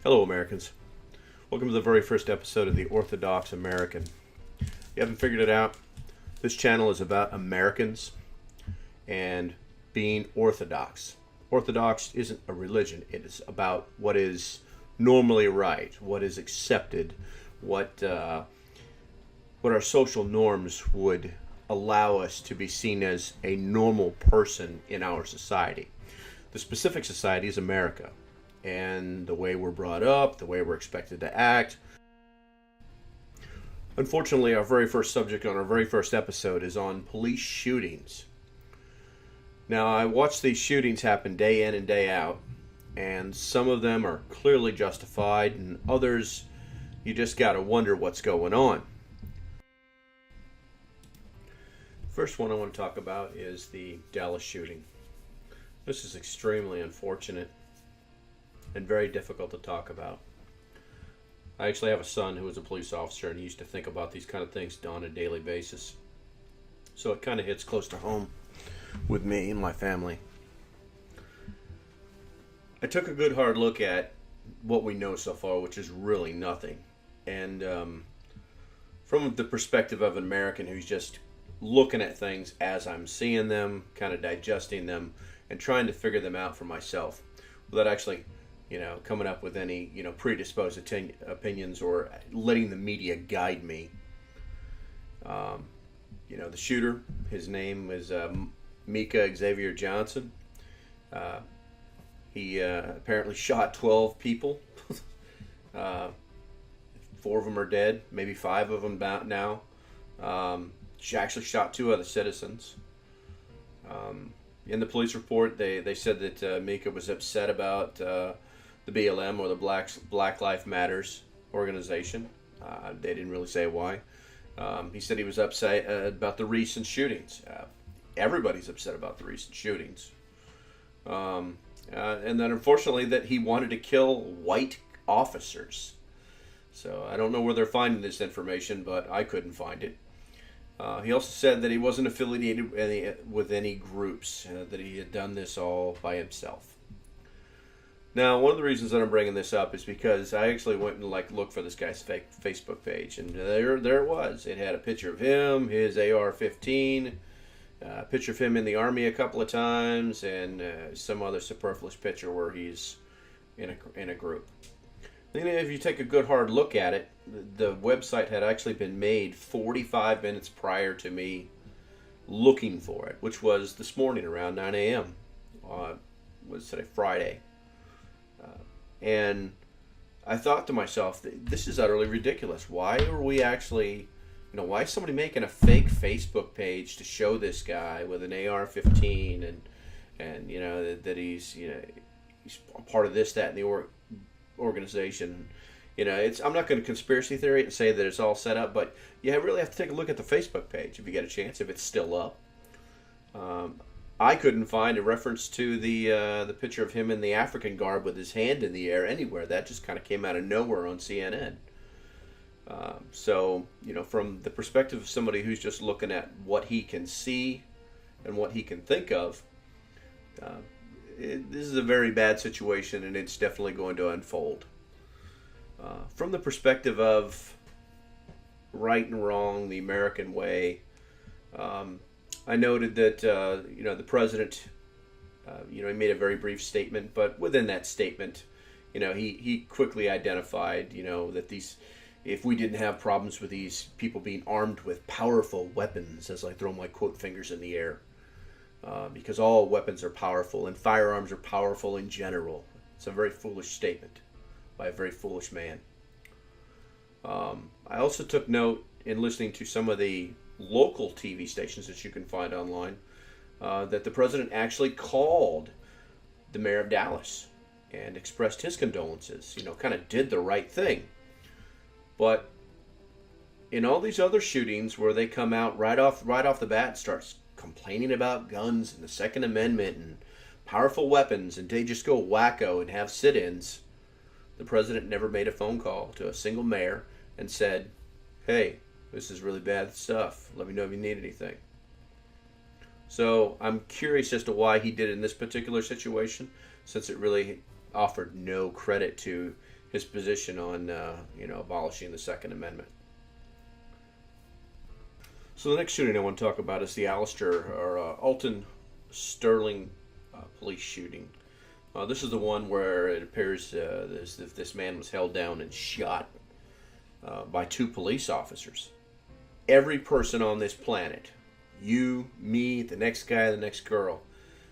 Hello, Americans. Welcome to the very first episode of The Orthodox American. If you haven't figured it out, this channel is about Americans and being orthodox. Orthodox isn't a religion. It is about what is normally right, what is accepted, what our social norms would allow us to be seen as a normal person in our society. The specific society is America, and the way we're brought up, the way we're expected to act. Unfortunately, our very first subject on our very first episode is on police shootings. Now, I watch these shootings happen day in and day out, and some of them are clearly justified, and others, you just gotta wonder what's going on. First one I want to talk about is the Dallas shooting. This is extremely unfortunate and very difficult to talk about. I actually have a son who was a police officer and he used to think about these kind of things on a daily basis. So it kind of hits close to home with me and my family. I took a good hard look at what we know so far, which is really nothing. And from the perspective of an American who's just looking at things as I'm seeing them, kind of digesting them, and trying to figure them out for myself without actually, coming up with any, predisposed opinions or letting the media guide me. The shooter, his name was Micah Xavier Johnson. He apparently shot 12 people. 4 of them are dead, maybe 5 of them now. She actually shot 2 other citizens. In the police report, they said that Micah was upset about the BLM, or the Black Lives Matters organization. They didn't really say why. He said he was upset about the recent shootings. Everybody's upset about the recent shootings. And then unfortunately that he wanted to kill white officers. So I don't know where they're finding this information, but I couldn't find it. He also said that he wasn't affiliated with any groups, that he had done this all by himself. Now, one of the reasons that I'm bringing this up is because I actually went and looked for this guy's fake Facebook page, and there it was. It had a picture of him, his AR-15, a picture of him in the Army a couple of times, and some other superfluous picture where he's in a group. Then if you take a good hard look at it, the website had actually been made 45 minutes prior to me looking for it, which was this morning around 9 a.m. Was today Friday? And I thought to myself, this is utterly ridiculous. Why are we actually, why is somebody making a fake Facebook page to show this guy with an AR-15 and that he's a part of this, that, and the organization? I'm not going to conspiracy theory it and say that it's all set up, but you really have to take a look at the Facebook page if you get a chance, if it's still up. I couldn't find a reference to the picture of him in the African garb with his hand in the air anywhere. That just kind of came out of nowhere on CNN. So, from the perspective of somebody who's just looking at what he can see and what he can think of, this is a very bad situation, and it's definitely going to unfold. From the perspective of right and wrong, the American way, I noted that the president, he made a very brief statement, but within that statement, he quickly identified, that if we didn't have problems with these people being armed with powerful weapons, as I throw my quote fingers in the air, because all weapons are powerful and firearms are powerful in general. It's a very foolish statement by a very foolish man. I also took note in listening to some of the local TV stations that you can find online that the president actually called the mayor of Dallas and expressed his condolences, kind of did the right thing. But in all these other shootings where they come out right off the bat and starts complaining about guns and the Second Amendment and powerful weapons, and they just go wacko and have sit-ins, the president never made a phone call to a single mayor and said, hey, this is really bad stuff. Let me know if you need anything. So I'm curious as to why he did it in this particular situation, since it really offered no credit to his position on abolishing the Second Amendment. So the next shooting I want to talk about is the Alton Sterling police shooting. This is the one where it appears as if this man was held down and shot by 2 police officers. Every person on this planet, you, me, the next guy, the next girl,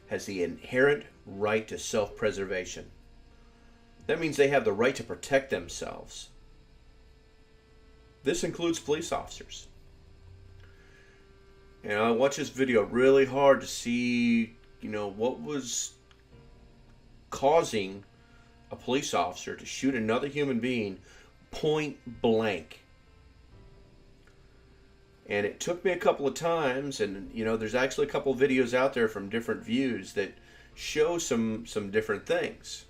has the inherent right to self-preservation. That means they have the right to protect themselves. This includes police officers. And I watched this video really hard to see, what was causing a police officer to shoot another human being point blank. And it took me a couple of times, and there's actually a couple of videos out there from different views that show some different things.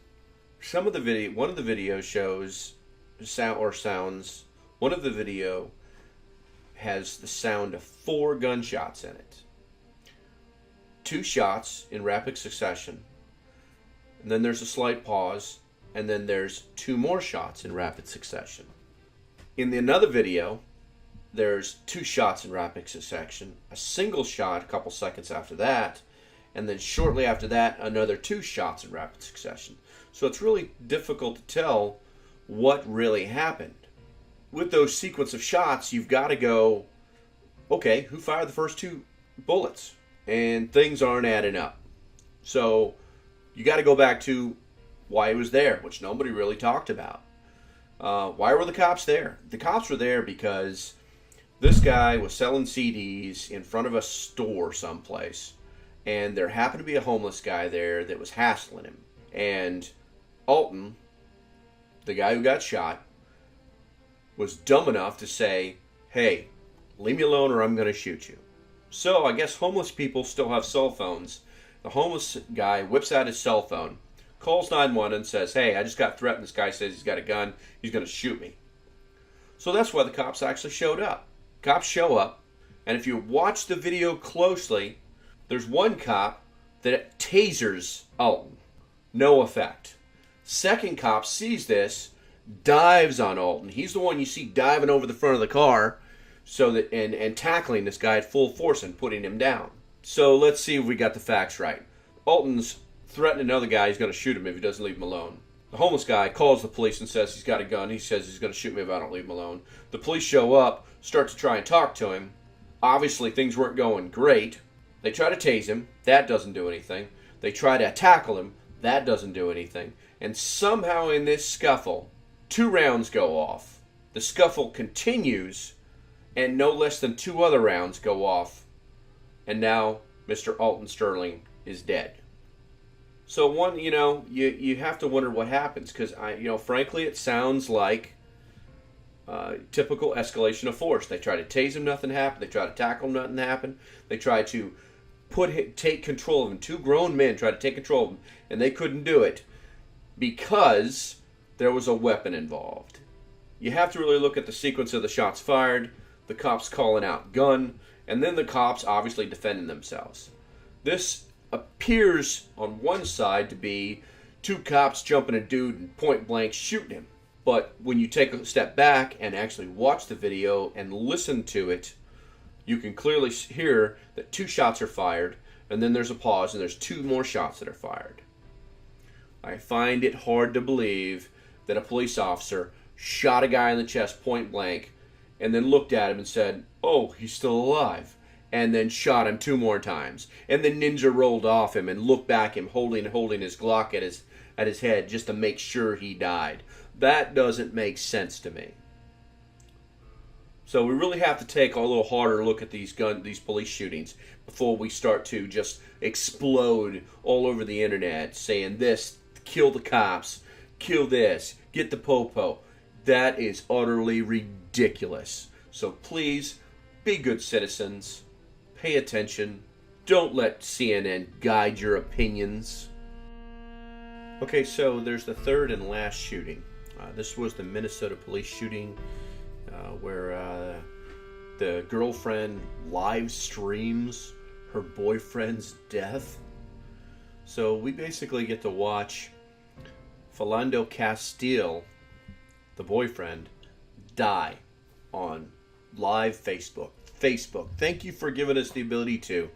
One of the videos shows sounds. One of the video has the sound of 4 gunshots in it. 2 shots in rapid succession, and then there's a slight pause, and then there's 2 more shots in rapid succession. In another video, there's 2 shots in rapid succession, a single shot a couple seconds after that, and then shortly after that, another 2 shots in rapid succession. So it's really difficult to tell what really happened. With those sequence of shots, you've got to go, okay, who fired the first 2 bullets? And things aren't adding up. So you got to go back to why he was there, which nobody really talked about. Why were the cops there? The cops were there because this guy was selling CDs in front of a store someplace, and there happened to be a homeless guy there that was hassling him. And Alton, the guy who got shot, was dumb enough to say, hey, leave me alone or I'm going to shoot you. So I guess homeless people still have cell phones. The homeless guy whips out his cell phone, calls 911 and says, hey, I just got threatened. This guy says he's got a gun. He's going to shoot me. So that's why the cops actually showed up. Cops show up, and if you watch the video closely, there's one cop that tasers Alton. No effect. Second cop sees this, dives on Alton. He's the one you see diving over the front of the car so that and tackling this guy at full force and putting him down. So let's see if we got the facts right. Alton's threatening another guy he's going to shoot him if he doesn't leave him alone. The homeless guy calls the police and says he's got a gun. He says he's going to shoot me if I don't leave him alone. The police show up, start to try and talk to him. Obviously, things weren't going great. They try to tase him. That doesn't do anything. They try to tackle him. That doesn't do anything. And somehow in this scuffle, 2 rounds go off. The scuffle continues, and no less than 2 other rounds go off. And now Mr. Alton Sterling is dead. So you have to wonder what happens, because frankly, it sounds like typical escalation of force. They try to tase him, nothing happened. They try to tackle him, nothing happened. They try to take control of him. 2 grown men tried to take control of him, and they couldn't do it because there was a weapon involved. You have to really look at the sequence of the shots fired, the cops calling out gun, and then the cops obviously defending themselves. This appears on one side to be 2 cops jumping a dude and point blank shooting him. But when you take a step back and actually watch the video and listen to it, you can clearly hear that 2 shots are fired, and then there's a pause and there's 2 more shots that are fired. I find it hard to believe that a police officer shot a guy in the chest point blank and then looked at him and said, oh, he's still alive, and then shot him 2 more times. And then Ninja rolled off him and looked back at him holding his Glock at his head just to make sure he died. That doesn't make sense to me. So we really have to take a little harder look at these police shootings before we start to just explode all over the internet saying this, kill the cops, kill this, get the popo. That is utterly ridiculous. So please, be good citizens. Pay attention. Don't let CNN guide your opinions. Okay, so there's the 3rd and last shooting. This was the Minnesota police shooting where the girlfriend live streams her boyfriend's death. So we basically get to watch Philando Castile the boyfriend, die on live Facebook. Facebook, thank you for giving us the ability to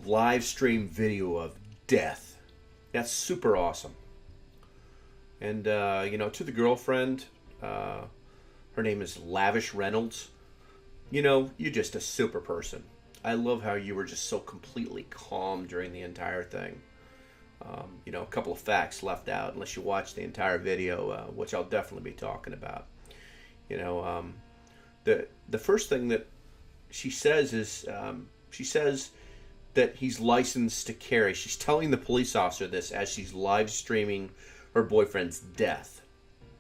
live stream video of death. That's super awesome. And, to the girlfriend, her name is Lavish Reynolds. You're just a super person. I love how you were just so completely calm during the entire thing. A couple of facts left out unless you watch the entire video, which I'll definitely be talking about. The first thing that she says is she says that he's licensed to carry. She's telling the police officer this as she's live streaming her boyfriend's death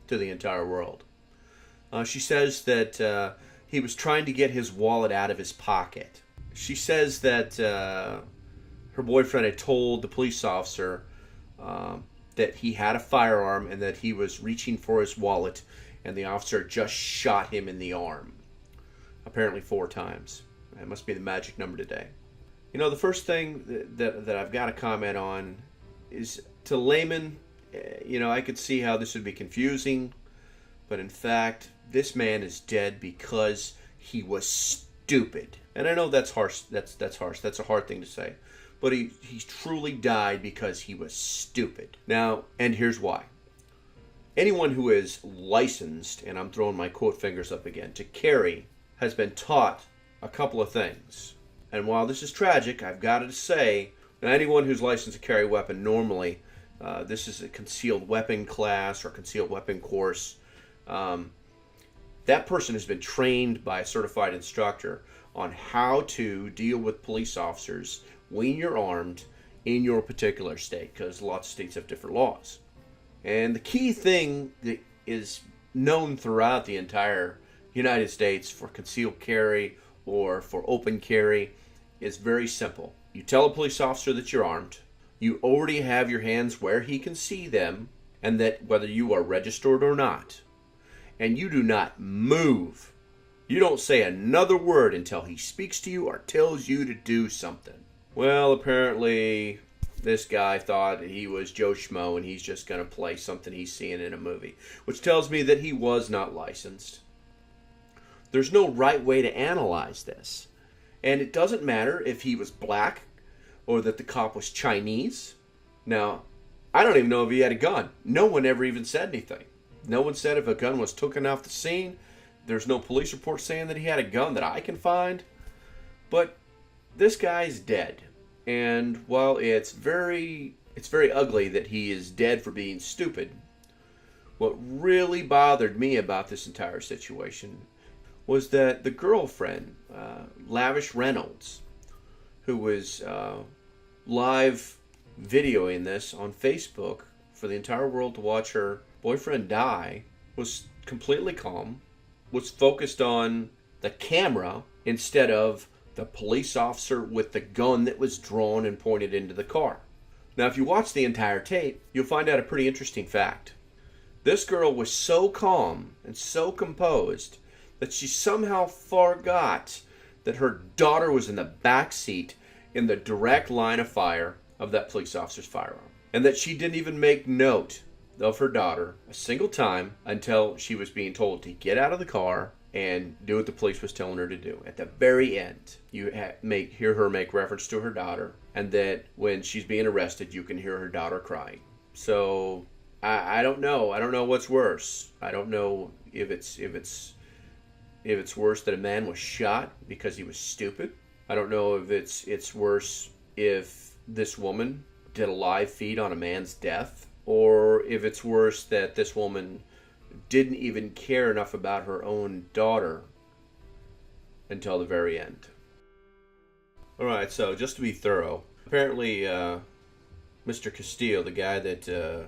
to the entire world. She says that he was trying to get his wallet out of his pocket. She says that her boyfriend had told the police officer that he had a firearm and that he was reaching for his wallet, and the officer just shot him in the arm. Apparently 4 times. That must be the magic number today. The first thing that I've got to comment on is, to layman, I could see how this would be confusing, but in fact, this man is dead because he was stupid. And I know that's harsh. That's harsh. That's a hard thing to say. But he truly died because he was stupid. Now, and here's why. Anyone who is licensed, and I'm throwing my quote fingers up again, to carry, has been taught a couple of things. And while this is tragic, I've got to say, anyone who's licensed to carry a weapon, normally, this is a concealed weapon class or concealed weapon course. That person has been trained by a certified instructor on how to deal with police officers when you're armed in your particular state, because lots of states have different laws. And the key thing that is known throughout the entire United States for concealed carry or for open carry is very simple. You tell a police officer that you're armed, you already have your hands where he can see them, and that whether you are registered or not, and you do not move. You don't say another word until he speaks to you or tells you to do something. Well, apparently this guy thought he was Joe Schmo and he's just going to play something he's seeing in a movie, which tells me that he was not licensed. There's no right way to analyze this. And it doesn't matter if he was black or that the cop was Chinese. Now, I don't even know if he had a gun. No one ever even said anything. No one said if a gun was taken off the scene. There's no police report saying that he had a gun that I can find. But this guy's dead. And while it's very ugly that he is dead for being stupid, what really bothered me about this entire situation was that the girlfriend, Lavish Reynolds, who was live videoing this on Facebook for the entire world to watch her boyfriend die, was completely calm, was focused on the camera instead of the police officer with the gun that was drawn and pointed into the car. Now, if you watch the entire tape, you'll find out a pretty interesting fact. This girl was so calm and so composed that she somehow forgot that her daughter was in the back seat in the direct line of fire of that police officer's firearm. And that she didn't even make note of her daughter a single time until she was being told to get out of the car and do what the police was telling her to do. At the very end, you hear her make reference to her daughter, and that when she's being arrested, you can hear her daughter crying. So I don't know. I don't know what's worse. I don't know if it's worse that a man was shot because he was stupid. I don't know if it's worse if this woman did a live feed on a man's death, or if it's worse that this woman didn't even care enough about her own daughter until the very end. Alright, so just to be thorough, apparently Mr. Castile, the guy that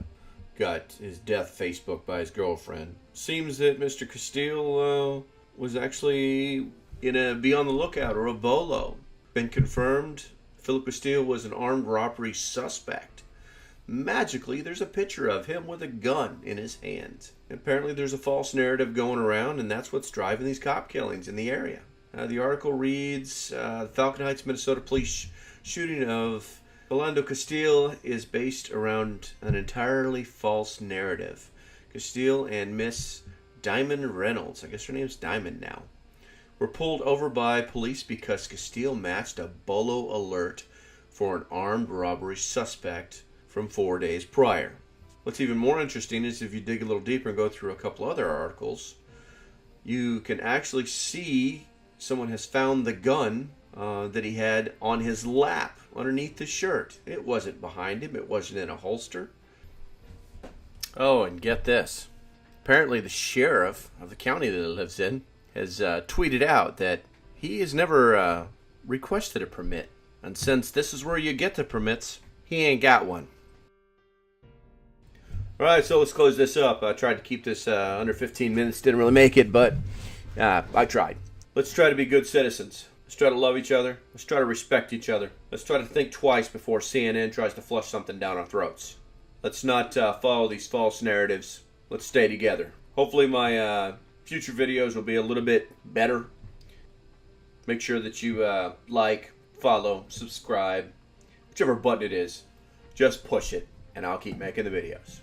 got his death Facebooked by his girlfriend, seems that Mr. Castile was actually in a Be on the Lookout or a BOLO. Been confirmed, Philip Castile was an armed robbery suspect. Magically, there's a picture of him with a gun in his hand. Apparently, there's a false narrative going around, and that's what's driving these cop killings in the area. The article reads, the Falcon Heights, Minnesota police shooting of Philando Castile is based around an entirely false narrative. Castile and Miss Diamond Reynolds, I guess her name's Diamond now, were pulled over by police because Castile matched a bolo alert for an armed robbery suspect from 4 days prior. What's even more interesting is if you dig a little deeper and go through a couple other articles, you can actually see someone has found the gun that he had on his lap underneath the shirt. It wasn't behind him. It wasn't in a holster. Oh, and get this. Apparently the sheriff of the county that he lives in has tweeted out that he has never requested a permit. And since this is where you get the permits, he ain't got one. Alright, so let's close this up. I tried to keep this under 15 minutes. Didn't really make it, but I tried. Let's try to be good citizens. Let's try to love each other. Let's try to respect each other. Let's try to think twice before CNN tries to flush something down our throats. Let's not follow these false narratives. Let's stay together. Hopefully my future videos will be a little bit better. Make sure that you like, follow, subscribe, whichever button it is. Just push it, and I'll keep making the videos.